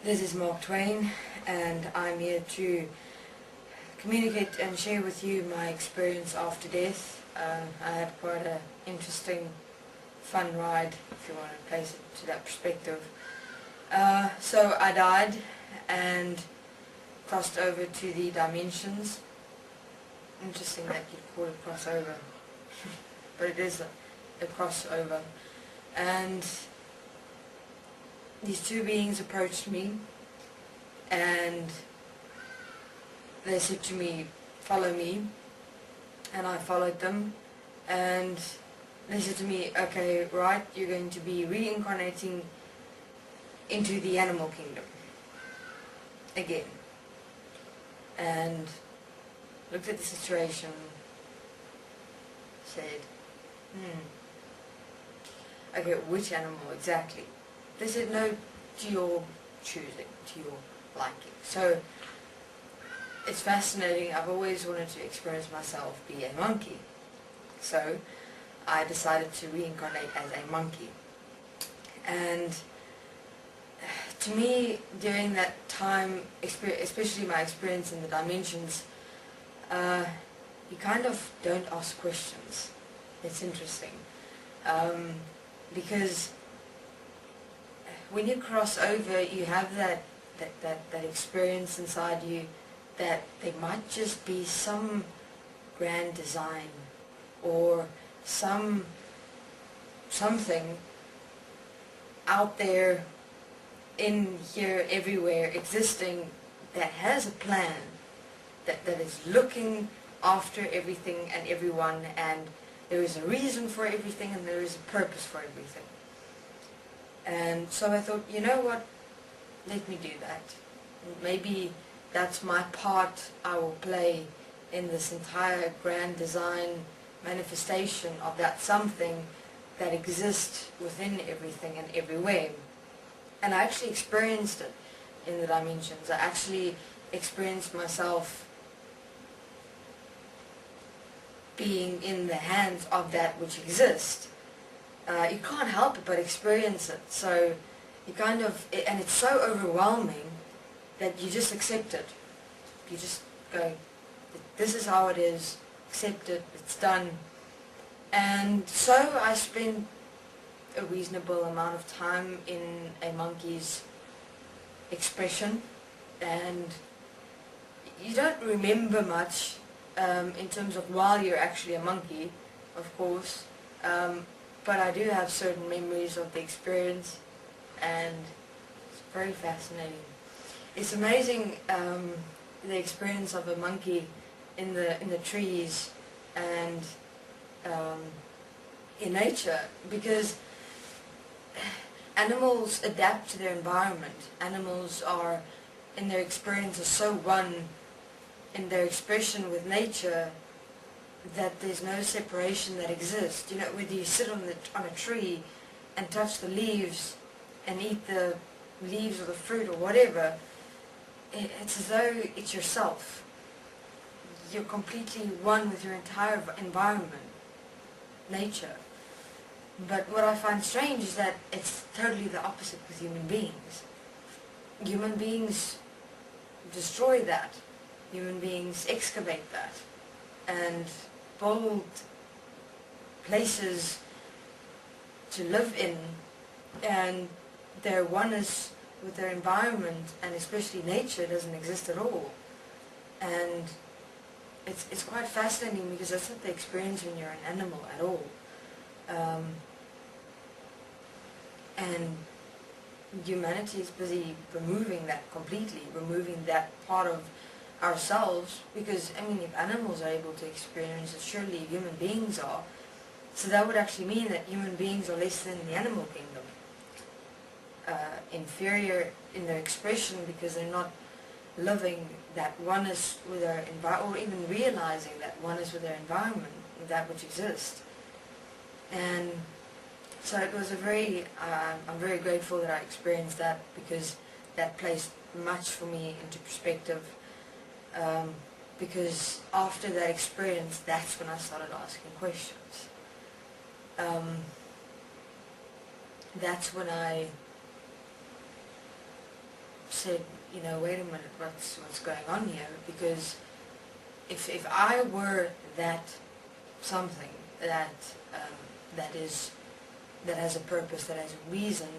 This is Mark Twain, and I'm here to communicate and share with you my experience after death. I had quite an interesting, fun ride, if you want to place it to that perspective. So I died and crossed over to the dimensions. Interesting that you call it crossover, but it is a crossover. And these two beings approached me and they said to me, follow me, and I followed them, and they said to me, okay, right, you're going to be reincarnating into the animal kingdom again. And looked at the situation, said, okay, which animal exactly? They said, no, to your choosing, to your liking. So it's fascinating. I've always wanted to experience myself be a monkey. So I decided to reincarnate as a monkey. And to me, during that time, especially my experience in the dimensions, you kind of don't ask questions. It's interesting. Because when you cross over, you have that experience inside you that there might just be some grand design or something out there, in here, everywhere, existing, that has a plan, that is looking after everything and everyone, and there is a reason for everything and there is a purpose for everything. And so I thought, you know what, let me do that. Maybe that's my part I will play in this entire grand design manifestation of that something that exists within everything and everywhere. And I actually experienced it in the dimensions. I actually experienced myself being in the hands of that which exists. You can't help it but experience it. So you kind of, and it's so overwhelming that you just accept it. You just go, this is how it is, accept it, it's done. And so I spent a reasonable amount of time in a monkey's expression, and you don't remember much in terms of while you're actually a monkey, of course, but I do have certain memories of the experience, and it's very fascinating. It's amazing the experience of a monkey in the trees and in nature, because animals adapt to their environment. Animals are, in their experience, are so one in their expression with nature that there's no separation that exists. You know, whether you sit on a tree and touch the leaves and eat the leaves or the fruit or whatever, it's as though it's yourself. You're completely one with your entire environment, nature. But what I find strange is that it's totally the opposite with human beings. Human beings destroy that. Human beings excavate that and build places to live in, and their oneness with their environment, and especially nature, doesn't exist at all. And it's quite fascinating, because that's not the experience when you're an animal at all. And humanity is busy removing that completely, removing that part of ourselves, because, I mean, if animals are able to experience it, surely human beings are. So that would actually mean that human beings are less than the animal kingdom. Inferior in their expression, because they're not living that oneness with their environment, or even realizing that oneness with their environment, with that which exists. And so it was a very, I'm very grateful that I experienced that, because that placed much for me into perspective. Because after that experience, that's when I started asking questions. That's when I said, you know, wait a minute, what's going on here? Because if I were that something that has a purpose, that has a reason,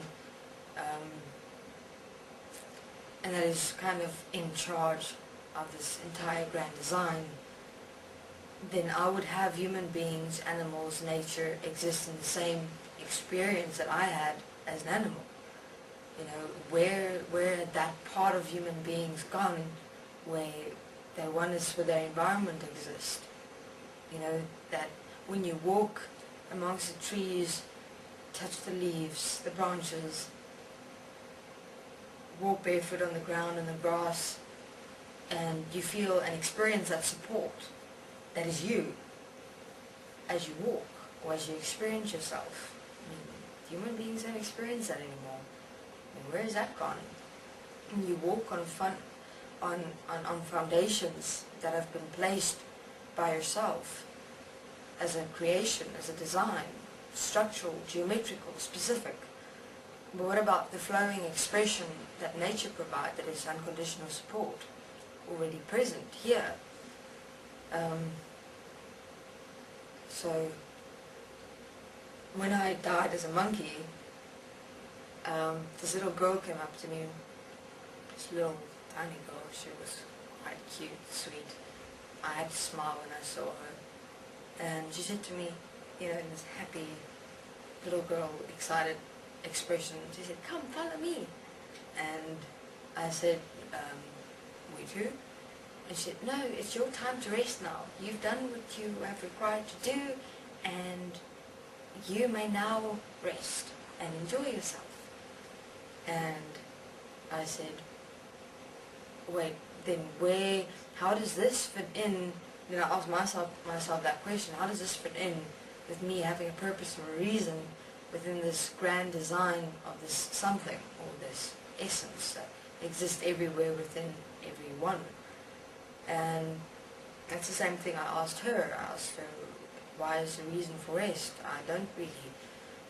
and that is kind of in charge of this entire grand design, then I would have human beings, animals, nature exist in the same experience that I had as an animal. You know, where had that part of human beings gone where their oneness with their environment exist? You know, that when you walk amongst the trees, touch the leaves, the branches, walk barefoot on the ground and the grass, and you feel and experience that support that is you as you walk or as you experience yourself. I mean, human beings don't experience that anymore. I mean, where has that gone? When you walk on foundations that have been placed by yourself as a creation, as a design, structural, geometrical, specific. But what about the flowing expression that nature provides, that is unconditional support, already present here? So when I died as a monkey, this little girl came up to me, this little tiny girl. She was quite cute, sweet. I had to smile when I saw her, and she said to me, you know, in this happy little girl, excited expression, she said, "Come, follow me." And I said, "We too?" And she said, "No, it's your time to rest now. You've done what you have required to do, and you may now rest and enjoy yourself." And I said, wait, then how does this fit in? Then I asked myself that question, how does this fit in with me having a purpose or a reason within this grand design of this something, or this essence that exists everywhere within everyone? And that's the same thing I asked her. I asked her, why is the reason for rest? I don't really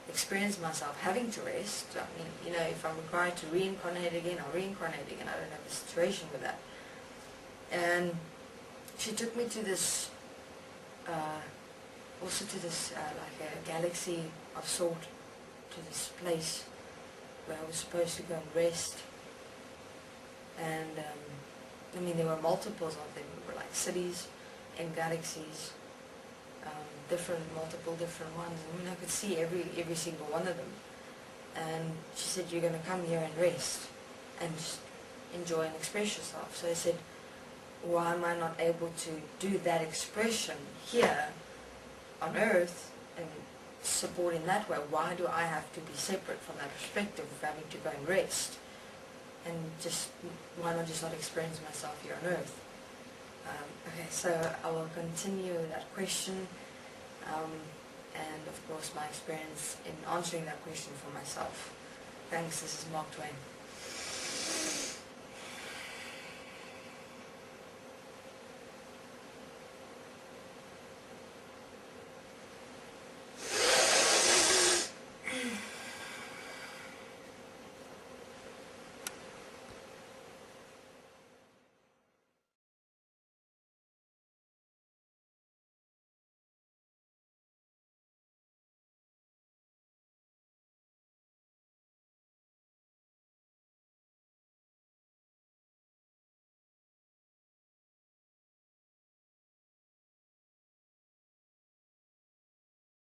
experience myself having to rest. I mean, you know, if I'm required to reincarnate again, I'll reincarnate again. I don't have a situation with that. And she took me to this, also to this, like a galaxy of sort, to this place where I was supposed to go and rest. And, I mean, there were multiples of them. There were like cities and galaxies, multiple different ones. I mean, I could see every single one of them. And she said, "You're going to come here and rest and just enjoy and express yourself." So I said, why am I not able to do that expression here on Earth and support in that way? Why do I have to be separate from that perspective of having to go and rest? And just, why not just not experience myself here on Earth? Okay, so I will continue that question, and of course my experience in answering that question for myself. Thanks, this is Twain.